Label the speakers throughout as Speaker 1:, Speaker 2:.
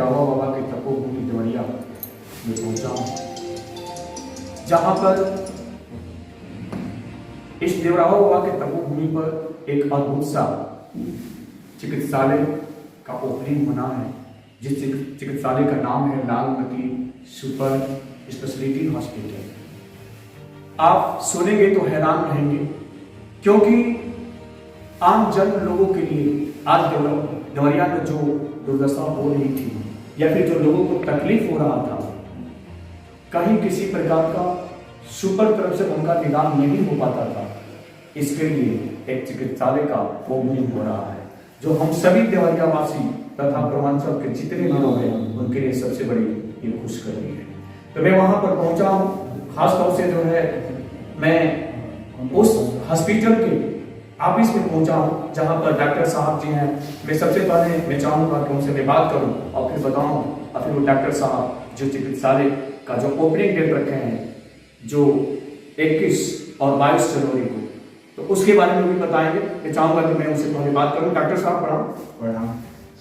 Speaker 1: देवरावा बाबा के तपोभूमि देवरिया में पहुंचा हूं, जहां पर इस देवरावा बाबा के तपोभूमि पर एक अद्भुत सा चिकित्सालय का ओपनिंग होना है, जिस चिकित्सालय का नाम है लालमती सुपर स्पेशलिटी हॉस्पिटल। आप सुनेंगे तो हैरान रहेंगे, क्योंकि आम जन लोगों के लिए आज देवरिया में जो दुर्दशा हो रही थी या फिर जो लोगों को तकलीफ हो रहा था, कहीं किसी प्रकार का सुपर तरफ से उनका निदान नहीं हो पाता था। इसके लिए एक चिकित्सालय का ओपनिंग हो रहा है, जो हम सभी देवरिया वासी तथा पूर्वांचल के जितने लोग हैं उनके लिए सबसे बड़ी ये खुशखबरी है। तो मैं वहां पर पहुंचा हूं, खासतौर से जो है मैं उस हॉस्पिटल के ऑफिस में पहुंचा हूं, जहां पर डॉक्टर साहब जी हैं। मैं सबसे पहले मैं चाहूंगा कि उनसे मैं बात करूं और फिर बताऊं, और फिर वो डॉक्टर साहब जो चिकित्सालय का जो ओपनिंग डेट रखे हैं, जो 21 और 22 जनवरी को, तो उसके बारे में भी बताएंगे। मैं चाहूंगा कि मैं उनसे पहले बात करूं। डॉक्टर साहब प्रणाम।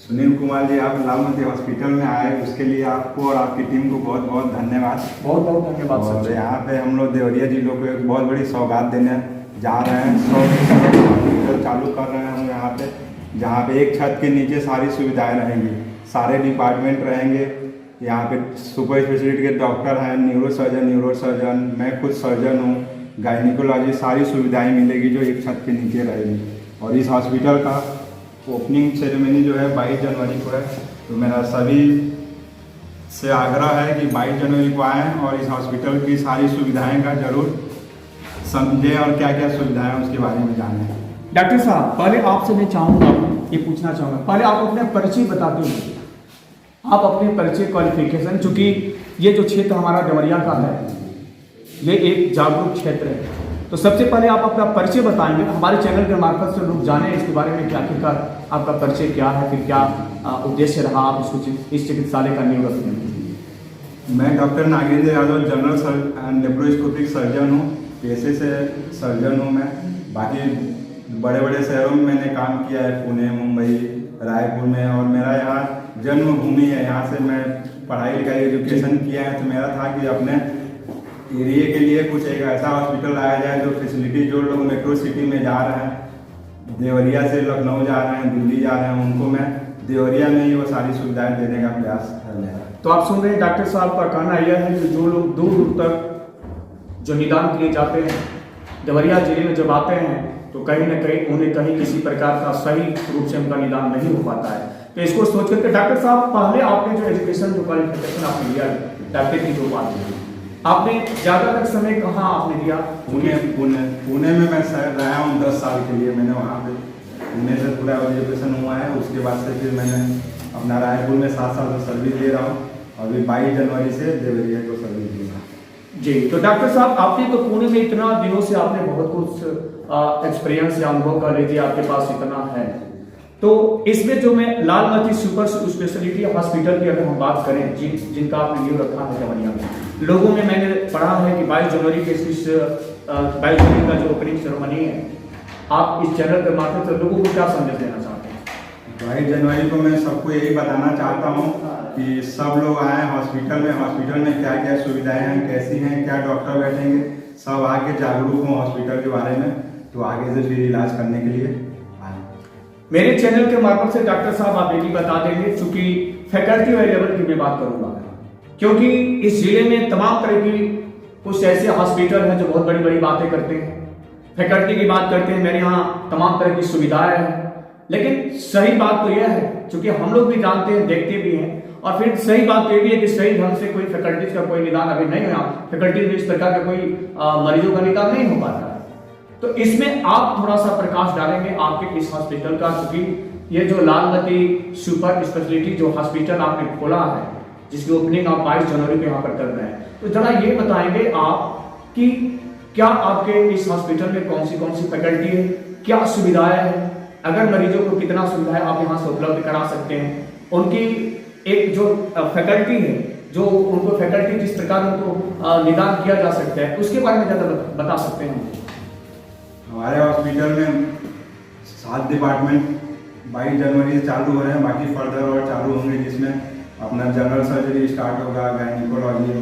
Speaker 2: सुनील कुमार जी, आप लालमती हॉस्पिटल में आए, उसके लिए आपको और आपकी टीम को बहुत बहुत धन्यवाद।
Speaker 1: बहुत बहुत धन्यवाद सर।
Speaker 2: और यहाँ पे हम लोग देवरिया जिलों को एक बहुत बड़ी सौगात देने जा रहे हैं। 100 हॉस्पिटल चालू कर रहे हैं हम यहाँ पे, जहाँ पे एक छत के नीचे सारी सुविधाएं रहेंगी, सारे डिपार्टमेंट रहेंगे। यहाँ पे सुपर स्पेशलिटी के डॉक्टर हैं, न्यूरोसर्जन, मैं खुद सर्जन हूँ, गायनिकोलॉजी, सारी सुविधाएं मिलेगी जो एक छत के नीचे रहेगी। और इस हॉस्पिटल का ओपनिंग सेरेमनी जो है 22 जनवरी को है, तो मेरा सभी से आग्रह है कि 22 जनवरी को आएँ और इस हॉस्पिटल की सारी सुविधाएं का जरूर समझें और क्या क्या सुविधाएं हैं उसके बारे में जानें।
Speaker 1: डॉक्टर साहब, पहले आपसे मैं चाहूँगा ये पूछना चाहूँगा, पहले आप अपने परिचय बताते हैं, आप अपने परिचय, क्वालिफिकेशन, चूँकि ये जो क्षेत्र हमारा देवरिया का है ये एक जागरूक क्षेत्र है, तो सबसे पहले आप अपना परिचय बताएंगे, हमारे चैनल के मार्फत से लोग जाने इसके बारे में, क्या आखिरकार आपका परिचय क्या है, फिर क्या उद्देश्य रहा आप इसको इस चिकित्सालय का नींव रखने में।
Speaker 2: मैं doctor Nagendra Yadav general laparoscopic surgeon हूँ, पेशे से सर्जन हूँ मैं। बाकी बड़े बड़े शहरों में मैंने काम किया है, पुणे, मुंबई, रायपुर में, और मेरा यहाँ जन्मभूमि है। यहाँ से मैं पढ़ाई लिखाई एजुकेशन किया है, तो मेरा था कि अपने एरिया के लिए कुछ एक ऐसा हॉस्पिटल लाया जाए जो फैसिलिटी, जो लोग मेट्रो सिटी में जा रहे हैं, देवरिया से लखनऊ जा रहे हैं, दिल्ली जा रहे हैं, उनको मैं देवरिया में ही वो सारी सुविधाएं देने का प्रयास कर रहा है।
Speaker 1: तो आप सुन रहे हैं डॉक्टर साहब का कहना यह है कि जो लोग दूर दूर तक जो निदान के लिए जाते हैं, देवरिया जिले में जब आते हैं, तो कहीं ना कहीं उन्हें कहीं किसी प्रकार का सही रूप से उनका निदान नहीं हो पाता है। तो इसको सोच करके डॉक्टर साहब, पहले आपने जो एजुकेशन, जो क्वालिफिकेशन आपने लिया डॉक्टर की जो बात की, आपने ज्यादातर समय कहाँ आपने दिया?
Speaker 2: पुणे में मैं रहा हूँ 10 साल के लिए। मैंने वहाँ पे पुणे से पूरा एजुकेशन हुआ है, उसके बाद से फिर मैंने अपना रायपुर में 7 साल से सर्विस दे रहा हूँ, और अभी 22 जनवरी से देवरिया को सर्विस दे रहा हूँ।
Speaker 1: जी, तो डॉक्टर साहब, आपने तो पुणे में इतना दिनों से आपने बहुत कुछ एक्सपीरियंस या अनुभव कर लीजिए, आपके पास इतना है, तो इसमें जो मैं लालमती सुपर स्पेशलिटी हॉस्पिटल की अगर हम बात करें, जिनका आपने नींव रखा है देवरिया में, लोगों में मैंने पढ़ा है कि 22 जनवरी के 22 जनवरी का जो ओपनिंग सेरेमनी है, आप इस चैनल के माध्यम से लोगों को क्या संदेश देना चाहते हैं?
Speaker 2: 22 जनवरी को मैं सबको यही बताना चाहता हूँ कि सब लोग आए हॉस्पिटल में। हॉस्पिटल में क्या क्या सुविधाएं हैं, कैसी हैं, क्या डॉक्टर बैठेंगे, सब आके जागरूक हों हॉस्पिटल के बारे में, तो आगे से फिर इलाज करने के लिए आए।
Speaker 1: मेरे चैनल के मार्फत से डॉक्टर साहब आप ये भी बता देंगे, चूंकि फैकल्टी अवेलेबल की मैं बात करूंगा, क्योंकि इस जिले में तमाम तरह की कुछ ऐसे हॉस्पिटल हैं जो बहुत बड़ी बड़ी बातें करते हैं, फैकल्टी की बात करते हैं, मेरे यहाँ तमाम तरह की सुविधाएं हैं, लेकिन सही बात तो यह है, क्योंकि हम लोग भी जानते हैं, देखते भी हैं, और फिर सही बात तो ये भी है कि सही ढंग से कोई फैकल्टीज का कोई निदान अभी नहीं हुआ, फैकल्टीज में इस प्रकार का कोई मरीजों का निदान नहीं हो पाता है। तो इसमें आप थोड़ा सा प्रकाश डालेंगे आपके इस हॉस्पिटल का, क्योंकि ये जो लालमती सुपर स्पेशलिटी जो हॉस्पिटल आपने खोला है, जिसकी ओपनिंग आप 22 जनवरी को यहाँ पर कर रहे हैं, तो जरा ये बताएंगे आप कि क्या आपके इस हॉस्पिटल में कौन सी फैकल्टी है, क्या सुविधाएं हैं, अगर मरीजों को कितना सुविधाएं आप यहाँ से उपलब्ध करा सकते हैं, उनकी एक जो फैकल्टी है, जो उनको फैकल्टी जिस प्रकार उनको निदान किया जा सकता है, उसके बारे में ज़्यादा बता सकते हैं?
Speaker 2: हमारे हॉस्पिटल में 7 डिपार्टमेंट 22 जनवरी से चालू हो रहे हैं, बाकी फर्दर और चालू होंगे, जिसमें अपना जनरल सर्जरी स्टार्ट होगा, gynaecology,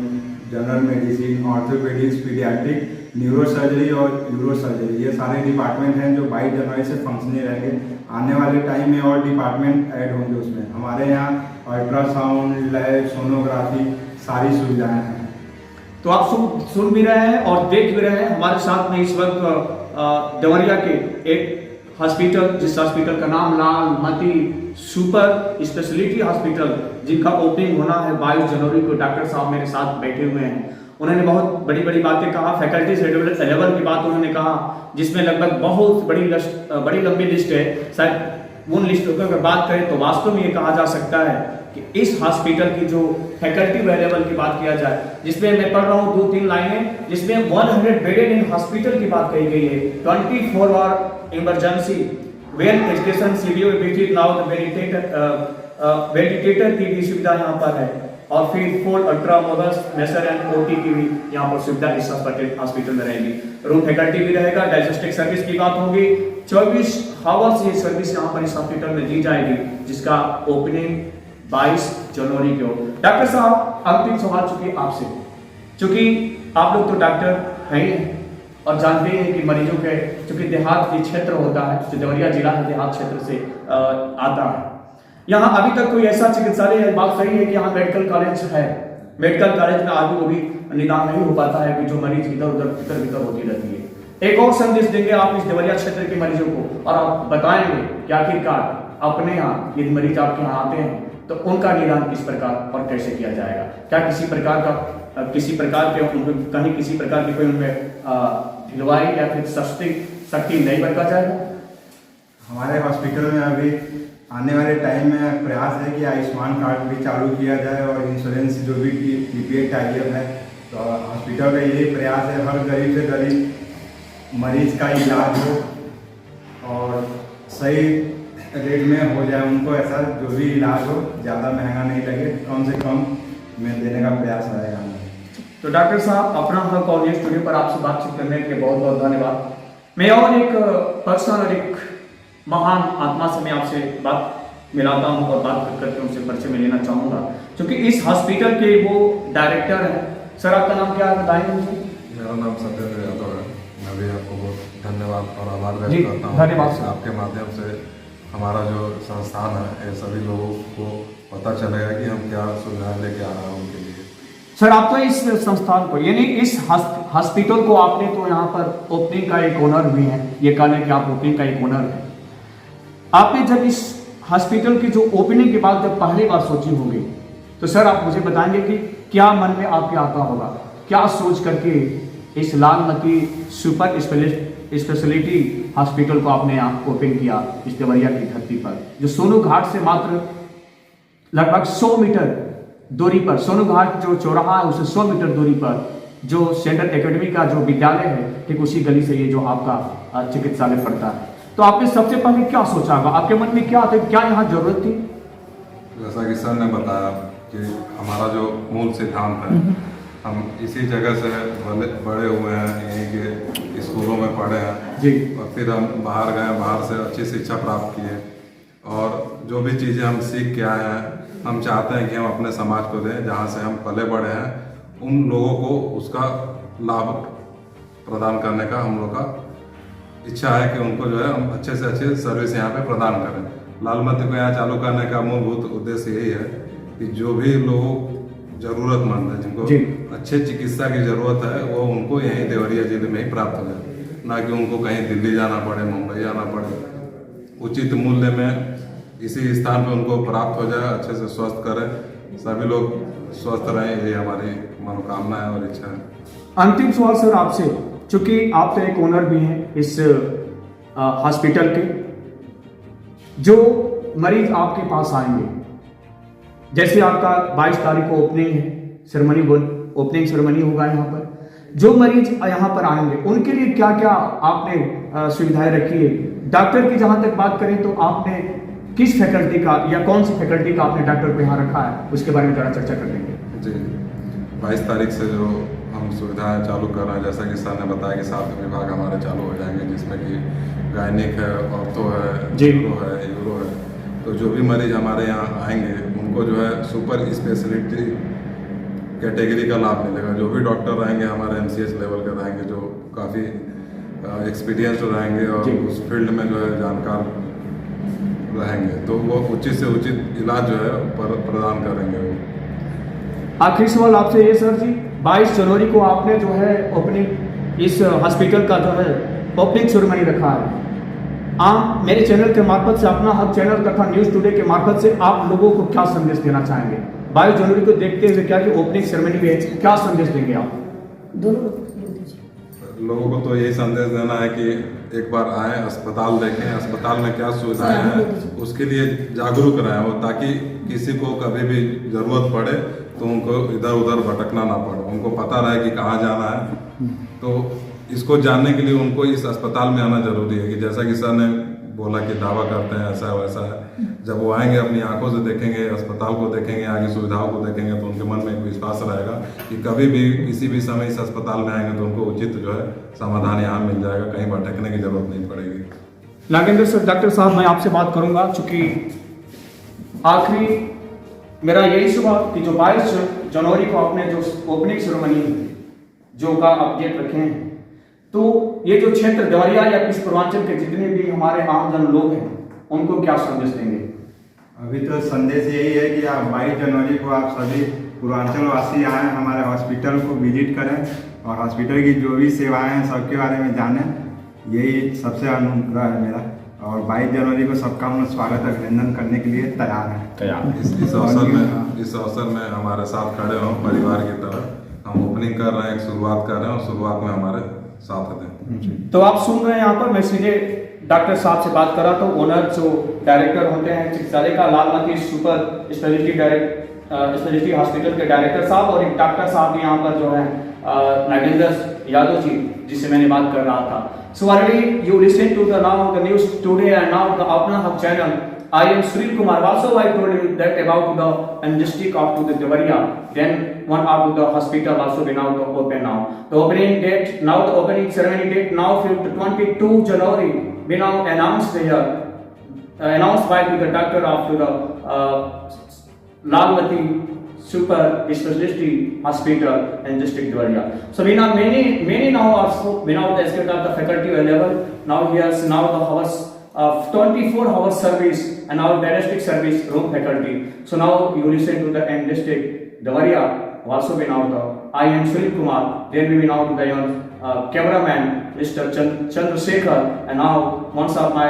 Speaker 2: general medicine, orthopaedics, paediatric, neuro surgery और यूरो सर्जरी, ये सारे डिपार्टमेंट हैं जो 22 जनवरी से फंक्शनिंग रहेंगे। आने वाले टाइम में और डिपार्टमेंट ऐड होंगे उसमें। हमारे यहाँ अल्ट्रासाउंड, लैब, सोनोग्राफी, सारी सुविधाएं हैं।
Speaker 1: तो आप सुन भी रहे हैं और देख भी रहे हैं। हमारे साथ में इस वक्त देवरिया के एक हॉस्पिटल, जिस हॉस्पिटल का नाम लाल मती सुपर स्पेशलिटी हॉस्पिटल, जिनका ओपनिंग होना है 22 जनवरी को, डॉक्टर साहब मेरे साथ बैठे हुए हैं। उन्होंने बहुत बड़ी बड़ी बातें कहा, फैकल्टीज लेवल की बात उन्होंने कहा, जिसमें लगभग बहुत बड़ी लंबी लिस्ट है। शायद उन लिस्टों की अगर बात करें तो वास्तव में ये कहा जा सकता है कि इस हॉस्पिटल की जो फैकल्टी लेवल की बात किया जाए, जिसमें मैं पढ़ रहा हूँ 2-3 लाइनें, जिसमें 100 बेडेड इन हॉस्पिटल की बात कही गई है, 24 hour emergency, well education, CBO visit, now the ventilator की भी सुविधा यहाँ पर है, और फिर full ultra models measure and OT की भी यहाँ पर सुविधा इस हॉस्पिटल में रहेगी। रूम फैकल्टी भी रहेगा। डायग्नोस्टिक सर्विस की बात होगी, 24 आवर्स ये सर्विस यहाँ पर इस हॉस्पिटल में दी जाएगी, जिसका ओपनिंग 22 जनवरी को। डॉक्टर साहब, अंतिम सवाल चूंकि आपसे, चूंकि आप लोग तो डॉक्टर हैं ही और जानते हैं कि मरीजों के चूंकि देहात के क्षेत्र होता है, जो देवरिया जिला है देहात क्षेत्र से आता है, यहाँ अभी तक कोई ऐसा चिकित्सालय है, बात सही है कि यहाँ मेडिकल कॉलेज है, मेडिकल कॉलेज में आगे वो भी निदान नहीं हो पाता है कि जो मरीज इधर उधर इधर उधर होती रहती है। एक और संदेश देंगे आप इस देवरिया क्षेत्र के मरीजों को, और आप बताएंगे कि आखिरकार अपने यहाँ यदि मरीज आपके यहाँ आते हैं तो उनका निदान किस प्रकार और कैसे किया जाएगा? क्या किसी प्रकार के कहीं किसी प्रकार की कोई उनमें ढिलवाई या फिर सख्ती नहीं बरता जाएगा?
Speaker 2: हमारे हॉस्पिटल में अभी आने वाले टाइम में प्रयास है कि आयुष्मान कार्ड भी चालू किया जाए और इंश्योरेंस जो भी PPF टाइप है, तो हॉस्पिटल का यही प्रयास है हर गरीब से गरीब मरीज का इलाज हो और सही रेट में हो जाए, उनको ऐसा जो भी इलाज हो ज़्यादा महंगा नहीं लगे, कम से कम में देने का प्रयास रहेगा।
Speaker 1: तो डॉक्टर साहब, अपना हर कॉल स्टूडियो पर आपसे बातचीत करने के लिए बहुत बहुत धन्यवाद। मैं और एक पर्सन और एक महान आत्मा से मैं आपसे बात मिलाता हूँ और बात करके उनसे परिचय में लेना चाहूँगा, क्योंकि इस हॉस्पिटल के वो डायरेक्टर हैं। सर, आपका नाम क्या है, बताएंगे मुझे?
Speaker 3: मेरा नाम सत्येंद्र यादव है। मैं भी आपको बहुत धन्यवाद और आभार व्यक्त करता हूँ।
Speaker 1: धन्यवाद।
Speaker 3: आपके माध्यम से हमारा जो संस्थान है, ये सभी लोगों को पता चलेगा कि हम क्या सुविधाएं लेके आ रहे हैं उनके लिए।
Speaker 1: सर, आप तो इस संस्थान को, यानी इस हॉस्पिटल को आपने तो यहाँ पर ओपनिंग का एक ओनर भी है, ये कह लें कि आप ओपनिंग का एक ओनर है। आपने जब इस हॉस्पिटल की जो ओपनिंग के बाद जब पहली बार सोची होगी, तो सर आप मुझे बताएंगे कि क्या मन में आपके आता होगा, क्या सोच करके इस लालमती सुपर स्पेशलिटी हॉस्पिटल को आपने यहाँ ओपन किया इस देवरिया की धरती पर, जो सोनू घाट से मात्र लगभग 100 मीटर दूरी पर, सोनू घाट जो चौराहा है उससे 100 मीटर दूरी पर जो सेंट्रल एकेडमी का जो विद्यालय है, ठीक उसी गली से ये जो आपका चिकित्सालय पड़ता है। तो आपने सबसे पहले क्या सोचा होगा, आपके मन में क्या आता है, क्या यहाँ जरूरत थी?
Speaker 3: जैसा कि सर ने बताया कि हमारा जो मूल सिद्धांत है, हम इसी जगह से बड़े हुए हैं, यहीं के स्कूलों में पढ़े हैं
Speaker 1: जी,
Speaker 3: और फिर हम बाहर गए, बाहर से अच्छी शिक्षा प्राप्त किए और जो भी चीज़ें हम सीख के आए हैं, हम चाहते हैं कि हम अपने समाज को दें, जहाँ से हम पले बढ़े हैं, उन लोगों को उसका लाभ प्रदान करने का हम लोग का इच्छा है कि उनको जो है हम अच्छे से अच्छे सर्विस यहाँ पे प्रदान करें। लालमती को यहाँ चालू करने का मूलभूत उद्देश्य यही है कि जो भी लोग जरूरतमंद है, जिनको अच्छे चिकित्सा की जरूरत है, वो उनको यहीं देवरिया जिले में ही प्राप्त हो जाए, ना कि उनको कहीं दिल्ली जाना पड़े, मुंबई जाना पड़े। उचित मूल्य में इसी स्थान पे उनको प्राप्त हो जाए, अच्छे से स्वस्थ करें, सभी लोग स्वस्थ रहें, यही हमारी मनोकामना है और इच्छा है।
Speaker 1: अंतिम सवाल सर आपसे, चूंकि आप तो एक ओनर भी हैं इस हॉस्पिटल के, जो मरीज आपके पास आएंगे, जैसे आपका 22 तारीख को ओपनिंग है, ओपनिंग सेरेमनी होगा यहाँ पर, जो मरीज यहाँ पर आएंगे उनके लिए क्या क्या आपने सुविधाएं रखी है? डॉक्टर की जहां तक बात करें तो आपने किस फैकल्टी का या कौन सी फैकल्टी का आपने डॉक्टर को यहाँ रखा है, उसके बारे में जरा चर्चा कर लेंगे।
Speaker 3: जी, 22 तारीख से जो हम सुविधाएं चालू कर रहे हैं, जैसा कि सर ने बताया कि 7 विभाग हमारे चालू हो जाएंगे, जिसमें कि गायनिक है, ऑर्थो है, यूरो है। तो जो भी मरीज हमारे यहाँ आएंगे उनको को जो है सुपर स्पेशलिटी कैटेगरी का लाभ मिलेगा। जो भी डॉक्टर रहेंगे हमारे MCH लेवल के रहेंगे, जो काफ़ी एक्सपीरियंस रहेंगे और उस फील्ड में जो है जानकार रहेंगे, तो वो उचित से उचित इलाज जो है प्रदान करेंगे। वो
Speaker 1: आखिरी सवाल आपसे ये सर जी, 22 जनवरी को आपने जो है ओपनिंग इस हॉस्पिटल का जो है ओपनिंग सेरेमनी रखा है। आप मेरे चैनल के मार्फत से, अपना हक चैनल तथा न्यूज़ टुडे के मार्फत से आप लोगों को क्या संदेश देना चाहेंगे? 22 जनवरी को देखते हुए क्या कि ओपनिंग सेरेमनी में क्या संदेश देंगे आप?
Speaker 4: दोनों
Speaker 3: लोगों को तो यही संदेश देना है कि एक बार आए, अस्पताल देखें, अस्पताल में क्या सुविधाएं हैं उसके लिए जागरूक रहें वो, ताकि किसी को कभी भी ज़रूरत पड़े तो उनको इधर उधर भटकना ना पड़े, उनको पता रहे कि कहाँ जाना है। तो इसको जानने के लिए उनको इस अस्पताल में आना जरूरी है कि जैसा कि सर ने बोला कि दावा करते हैं ऐसा वैसा है। जब वो आएंगे, अपनी आंखों से देखेंगे, अस्पताल को देखेंगे, आगे सुविधाओं को देखेंगे, तो उनके मन में एक विश्वास रहेगा कि कभी भी किसी भी समय इस अस्पताल में आएंगे तो उनको उचित जो है समाधान यहाँ मिल जाएगा, कहीं भटकने की जरूरत नहीं पड़ेगी।
Speaker 1: नागेंद्र सर, डॉक्टर साहब मैं आपसे बात करूंगा, चूंकि आखिरी मेरा यही सुबह कि जो 22 जनवरी को आपने जो ओपनिंग सेरेमनी जो का अपडेट रखे हैं, तो ये जो क्षेत्र देवरिया या इस पूर्वांचल के जितने भी हमारे आमजन लोग हैं उनको क्या संदेश देंगे?
Speaker 2: अभी तो संदेश यही है कि आप 22 जनवरी को आप सभी पूर्वांचल वासी आए, हमारे हॉस्पिटल को विजिट करें और हॉस्पिटल की जो भी सेवाएं हैं सबके बारे में जानें। यही सबसे अनुग्रह है मेरा, और 22 जनवरी को सबका हम स्वागत अभिनंदन करने के लिए तैयार हैं।
Speaker 3: इस अवसर में हमारे साथ खड़े हों परिवार की तरह। हम ओपनिंग कर रहे हैं, एक शुरुआत कर रहे हैं और शुरुआत में हमारे साथ दें।
Speaker 1: तो आप सुन रहे हैं यहाँ पर मैं सीधे डॉक्टर साहब से बात कर रहा था, ओनर जो डायरेक्टर होते हैं चिकित्सालय का, लालमती सुपर स्पेशलिटी हॉस्पिटल के डायरेक्टर साहब, और एक डॉक्टर साहब भी यहाँ पर जो है नागेंद्र यादव जी, जिससे मैंने बात कर रहा था। So already you listen to the now the news today and now the Apna Hub channel. I am Sunil Kumar. Also I told you that about the district of to the Devaria. Then one of the hospital also been now open now. The opening date now, the opening ceremony date now 22 January been now announced here, announced by the doctor of the Lalmati Super Specialty Hospital and District Devaria. So we now many now also we now the estate of the faculty available. Now here's now the hours of 24 hours service and now diagnostic service room faculty. So now you listen to the end district Devaria also we now the I am Sunil Kumar. Then we will now the cameraman Mr. Chandrasekhar, and now once of my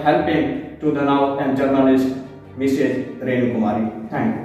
Speaker 1: helping to the now and journalist Mrs. Renu Kumari. Thank you.